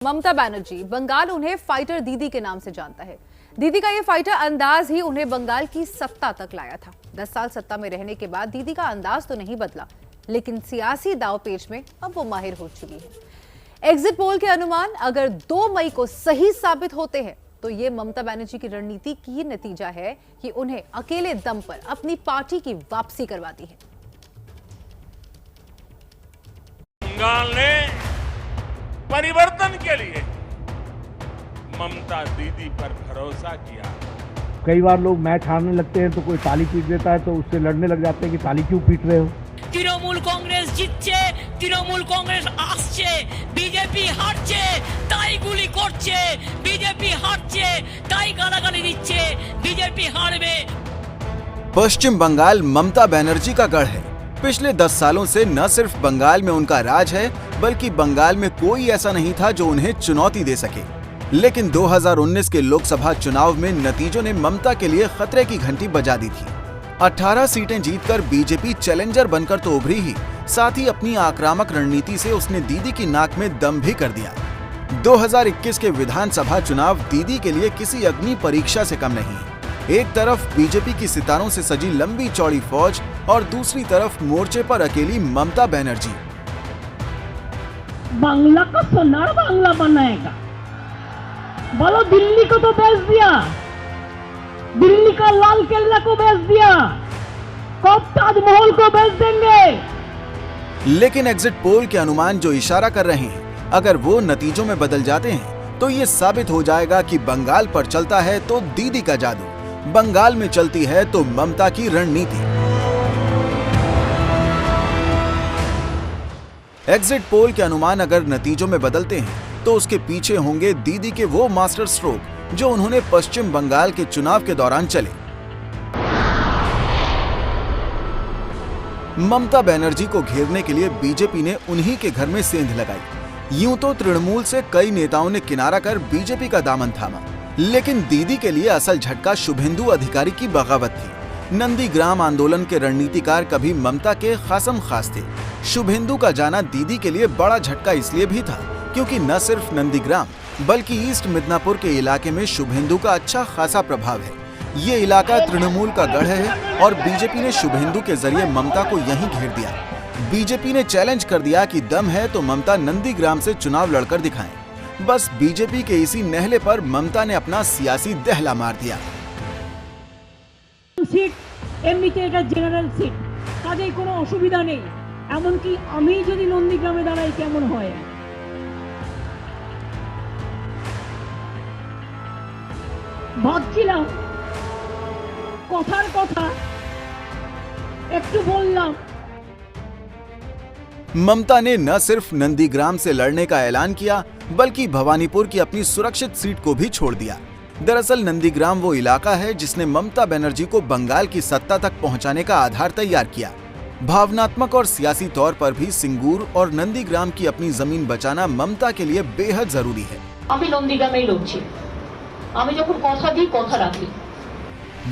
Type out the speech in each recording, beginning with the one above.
ममता बनर्जी बंगाल उन्हें फाइटर दीदी के नाम से जानता है। दीदी का ये फाइटर अंदाज ही उन्हें बंगाल की सत्ता तक लाया था। 10 साल सत्ता में रहने के बाद दीदी का अंदाज तो नहीं बदला, लेकिन सियासी दांवपेच में अब वो माहिर हो चुकी है। एग्जिट पोल के अनुमान अगर 2 मई को सही साबित होते हैं तो ये ममता बनर्जी की रणनीति की नतीजा है कि उन्हें अकेले दम पर अपनी पार्टी की वापसी करवाती है। बंगाल ने परिवर्तन के लिए ममता दीदी पर भरोसा किया। कई बार लोग मैच हारने लगते हैं तो कोई ताली पीट देता है तो उससे लड़ने लग जाते हैं कि ताली क्यों पीट रहे हो। तृणमूल कांग्रेस जितছে, तृणमूल कांग्रेस আসছে, বিজেপি হারছে তাই গুলি করছে, বিজেপি হারছে তাই গালাগালি দিচ্ছে, বিজেপি হারবে। पश्चिम बंगाल ममता बनर्जी का गढ़ है। पिछले 10 सालों से न सिर्फ बंगाल में उनका राज है, बल्कि बंगाल में कोई ऐसा नहीं था जो उन्हें चुनौती दे सके। लेकिन 2019 के लोकसभा चुनाव में नतीजों ने ममता के लिए खतरे की घंटी बजा दी थी। 18 सीटें जीतकर बीजेपी चैलेंजर बनकर तो उभरी ही, साथ ही अपनी आक्रामक रणनीति से उसने दीदी की नाक में दम भी कर दिया। 2021 के विधानसभा चुनाव दीदी के लिए किसी अग्नि परीक्षा से कम नहीं है। एक तरफ बीजेपी की सितारों से सजी लंबी चौड़ी फौज और दूसरी तरफ मोर्चे पर अकेली ममता बनर्जी। बांग्ला का सोनार बांग्ला बनाएगा। बोलो दिल्ली को तो बेच दिया, दिल्ली का लाल किला को बेच दिया, कब ताजमहल को बेच देंगे। लेकिन एग्जिट पोल के अनुमान जो इशारा कर रहे हैं, अगर वो नतीजों में बदल जाते हैं तो ये साबित हो जाएगा कि बंगाल पर चलता है तो दीदी का जादू, बंगाल में चलती है तो ममता की रणनीति। एग्जिट पोल के अनुमान अगर नतीजों में बदलते हैं तो उसके पीछे होंगे दीदी के वो मास्टर स्ट्रोक जो उन्होंने पश्चिम बंगाल के चुनाव के दौरान चले। ममता बनर्जी को घेरने के लिए बीजेपी ने उन्हीं के घर में सेंध लगाई। यूं तो तृणमूल से कई नेताओं ने किनारा कर बीजेपी का दामन थामा, लेकिन दीदी के लिए असल झटका शुभेंदु अधिकारी की बगावत थी। नंदीग्राम आंदोलन के रणनीतिकार कभी ममता के खासम खास थे। शुभेंदु का जाना दीदी के लिए बड़ा झटका इसलिए भी था क्योंकि न सिर्फ नंदीग्राम बल्कि ईस्ट मिदनापुर के इलाके में शुभेंदु का अच्छा खासा प्रभाव है। ये इलाका तृणमूल का गढ़ है और बीजेपी ने शुभेंदु के जरिए ममता को यहीं घेर दिया। बीजेपी ने चैलेंज कर दिया कि दम है तो ममता नंदीग्राम से चुनाव लड़कर दिखाएं। बस बीजेपी के इसी नहले पर ममता ने अपना सियासी दहला मार दिया। सीट एमनिते এটা জেনারেল সিট, কাজেই কোনো অসুবিধা নেই। এমনকি আমি যদি নন্দীগ্রামে দাঁড়াই কেমন হয়। ভাবছিলাম কথার কথা একটু বললাম। ममता ने न सिर्फ नंदीग्राम से लड़ने का ऐलान किया बल्कि भवानीपुर की अपनी सुरक्षित सीट को भी छोड़ दिया। दरअसल नंदीग्राम वो इलाका है जिसने ममता बनर्जी को बंगाल की सत्ता तक पहुंचाने का आधार तैयार किया। भावनात्मक और सियासी तौर पर भी सिंगूर और नंदीग्राम की अपनी जमीन बचाना ममता के लिए बेहद जरूरी है।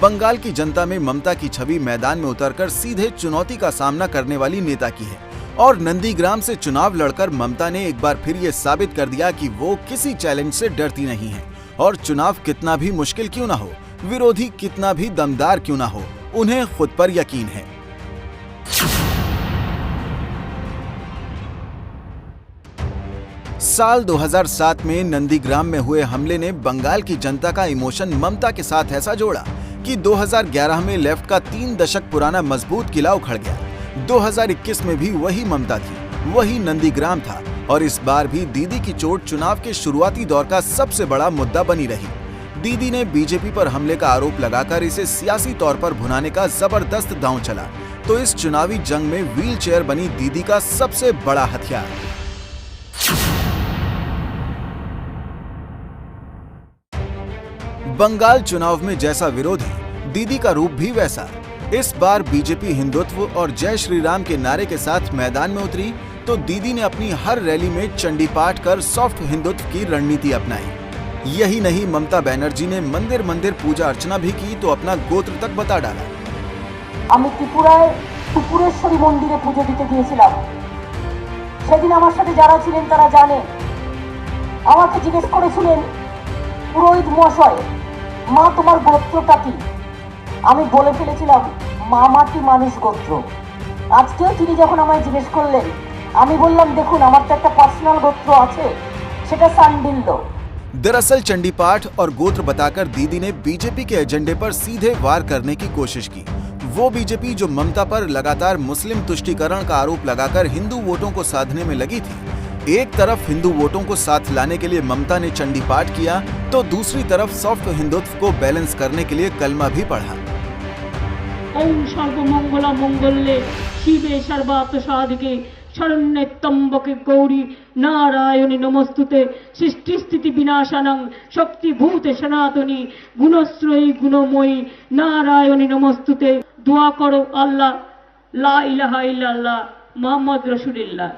बंगाल की जनता में ममता की छवि मैदान में उतरकर सीधे चुनौती का सामना करने वाली नेता की है और नंदीग्राम से चुनाव लड़कर ममता ने एक बार फिर ये साबित कर दिया कि वो किसी चैलेंज से डरती नहीं है और चुनाव कितना भी मुश्किल क्यों ना हो, विरोधी कितना भी दमदार क्यों ना हो, उन्हें खुद पर यकीन है। साल 2007 में नंदीग्राम में हुए हमले ने बंगाल की जनता का इमोशन ममता के साथ ऐसा जोड़ा कि 2011 में लेफ्ट का 3 दशक पुराना मजबूत किला उखड़ गया। 2021 में भी वही ममता थी, वही नंदीग्राम था और इस बार भी दीदी की चोट चुनाव के शुरुआती दौर का सबसे बड़ा मुद्दा बनी रही। दीदी ने बीजेपी पर हमले का आरोप लगाकर इसे सियासी तौर पर भुनाने का जबरदस्त दांव चला, तो इस चुनावी जंग में व्हील चेयर बनी दीदी का सबसे बड़ा हथियार। बंगाल चुनाव में जैसा विरोधी, दीदी का रूप भी वैसा। इस बार बीजेपी हिंदुत्व और जय श्री राम के नारे के साथ मैदान में उतरी तो दीदी ने अपनी हर रैली में चंडी पाठ कर सॉफ्ट हिंदुत्व की रणनीति अपनाई। यही नहीं, ममता बनर्जी ने मंदिर मंदिर पूजा अर्चना भी की तो अपना गोत्र तक बता डाला। আমি ত্রিপুরায় त्रिपुरेश्वरी मंदिरे পুজো দিতে গিয়েছিলাম। সেদিন আমার সাথে যারা ছিলেন তারা জানেন আমাকে জিজ্ঞেস করেছিলেন, পুরোহিত মশাই, মা তোমার গোত্রটা কি? আমি বলে ফেলেছিলাম, মা মাটি মানুষ গোত্র। আজকেও তিনি যখন আমায় জিজ্ঞেস করলেন, আমি বললাম, দেখুন আমার তো একটা পার্সোনাল গোত্র আছে, সেটা সান্ডিল্য। दरअसल चंडी पाठ और गोत्र बताकर दीदी ने बीजेपी के एजेंडे पर सीधे वार करने की कोशिश की। वो बीजेपी जो ममता पर लगातार मुस्लिम तुष्टीकरण का आरोप लगाकर हिंदू वोटों को साधने में लगी थी। एक तरफ हिंदू वोटों को साथ लाने के लिए ममता ने चंडी पाठ किया, तो दूसरी तरफ सॉफ्ट हिंदुत्व को बैलेंस करने के लिए कलमा भी पढ़ा। ओम सर्वमंगला मंगल्ये शिवे सर्वार्थ साधिके शरण्ये त्र्यंबके गौरी नारायणी नमस्तुते सृष्टि स्थिति विनाशानं शक्तिभूते सनातनी गुणश्रयी गुणमयी नारायणी नमस्तुते। दुआ करो अल्लाह, ला इलाहा इल्लल्लाह मोहम्मद रसूलुल्लाह।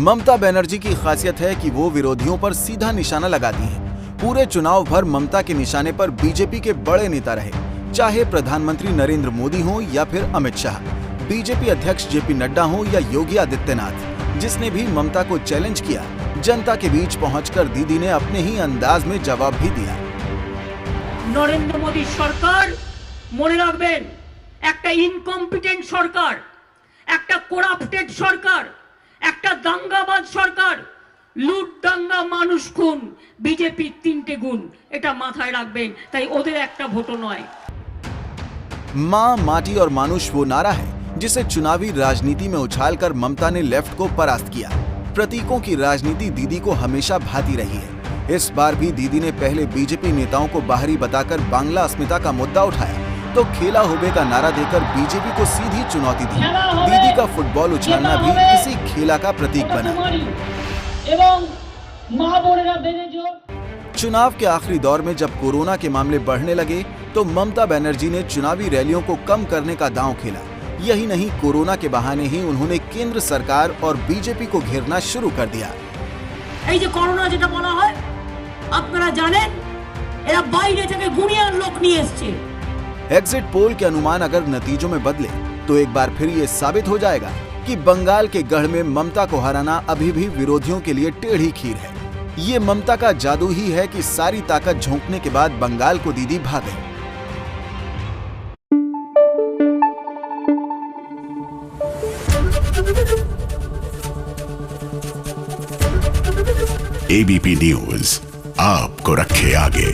ममता बनर्जी की खासियत है कि वो विरोधियों पर सीधा निशाना लगाती हैं। पूरे चुनाव भर ममता के निशाने पर बीजेपी के बड़े नेता रहे, चाहे प्रधानमंत्री नरेंद्र मोदी हो या फिर अमित शाह, बीजेपी अध्यक्ष जेपी नड्डा हो या योगी आदित्यनाथ। जिसने भी ममता को चैलेंज किया, जनता के बीच पहुंचकर दीदी ने अपने ही अंदाज में जवाब भी दिया। নরেন্দ্র মোদী সরকার মনে রাখবেন, একটা ইনকম্পিটেন্ট সরকার, একটা করাপ্টেড সরকার, একটা দাঙ্গাবাজ সরকার, লুট দাঙ্গা মানুষ খুন, বিজেপির 3টে গুণ, এটা মাথায় রাখবেন। তাই ওদের একটা ভোটও নয়। माँ, माटी और मानुष वो नारा है जिसे चुनावी राजनीति में उछालकर ममता ने लेफ्ट को परास्त किया। प्रतीकों की राजनीति दीदी को हमेशा भाती रही है। इस बार भी दीदी ने पहले बीजेपी नेताओं को बाहरी बताकर बांग्ला अस्मिता का मुद्दा उठाया, तो खेला होबे का नारा देकर बीजेपी को सीधी चुनौती दी। दीदी का फुटबॉल उछालना भी इसी खेला का प्रतीक बना। चुनाव के आखिरी दौर में जब कोरोना के मामले बढ़ने लगे, तो ममता बनर्जी ने चुनावी रैलियों को कम करने का दांव खेला। यही नहीं, कोरोना के बहाने ही उन्होंने केंद्र सरकार और बीजेपी को घेरना शुरू कर दिया। এই যে করোনা যেটা বলা হয়, আপনারা জানেন এরা বাইরে থেকে গুণিয়ার লোক নিয়ে এসেছে। एग्जिट पोल के अनुमान अगर नतीजों में बदले, तो एक बार फिर ये साबित हो जाएगा कि बंगाल के गढ़ में ममता को हराना अभी भी विरोधियों के लिए टेढ़ी खीर है। ये ममता का जादू ही है कि सारी ताकत झोंकने के बाद बंगाल को दीदी भागे। एबीपी न्यूज आपको रखे आगे।